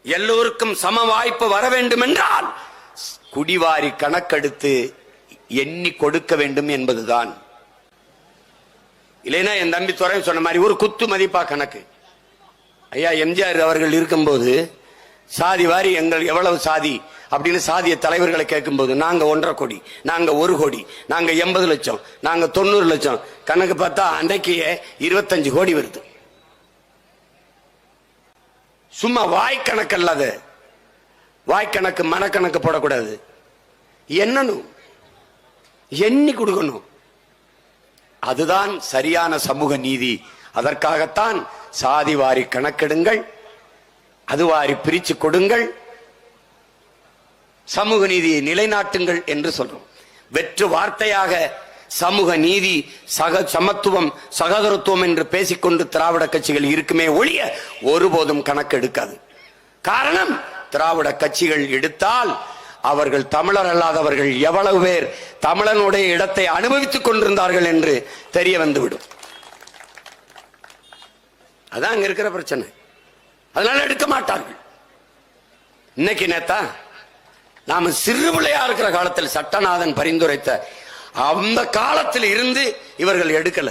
எல்லோருக்கும் சம வாய்ப்பு வர வேண்டும் என்றால் குடிவாரி கணக்கெடுத்து எண்ணி கொடுக்க வேண்டும் என்பதுதான். இல்லைன்னா என் தம்பி துறை சொன்ன மாதிரி ஒரு குத்து மதிப்பா கணக்கு. ஐயா எம்ஜிஆர் அவர்கள் இருக்கும்போது சாதி வாரி எங்கள் எவ்வளவு சாதி அப்படின்னு சாதிய தலைவர்களை கேட்கும் போது நாங்க 1.5 கோடி, நாங்க 1 கோடி, நாங்க 80 லட்சம், நாங்க 90 லட்சம், கணக்கு பார்த்தா அன்றைக்கு 25 கோடி வருது. சும்மா வாய்க்கணக்கு அல்லாத, வாய்க்கணக்கு மனக்கணக்கு போடக்கூடாது. என்னன்னு எண்ணி கொடுக்கணும். அதுதான் சரியான சமூக நீதி. அதற்காகத்தான் சாதி வாரி கணக்கெடுங்கள், அது வாரி பிரிச்சு கொடுங்கள், சமூக நீதியை நிலைநாட்டுங்கள் என்று சொல்றோம். வெற்று வார்த்தையாக சமூக நீதி, சமத்துவம், சகோதரத்துவம் என்று பேசிக்கொண்டு திராவிட கட்சிகள் இருக்குமே ஒழிய ஒருபோதும் கணக்கு எடுக்காது. காரணம், திராவிட கட்சிகள் எடுத்தால் அவர்கள் தமிழர் அல்லாதவர்கள் எவ்வளவு பேர் தமிழனுடைய இடத்தை அனுபவித்துக் கொண்டிருந்தார்கள் என்று தெரிய வந்துவிடும். அதான் அங்க இருக்கிற பிரச்சனை. அதனால எடுக்க மாட்டார்கள். இன்னைக்கு நேத்தா நாம சிறு பிள்ளையா இருக்கிற காலத்தில் சட்டநாதன் பரிந்துரைத்த அந்த காலத்தில் இருந்து இவர்கள் எடுக்கல.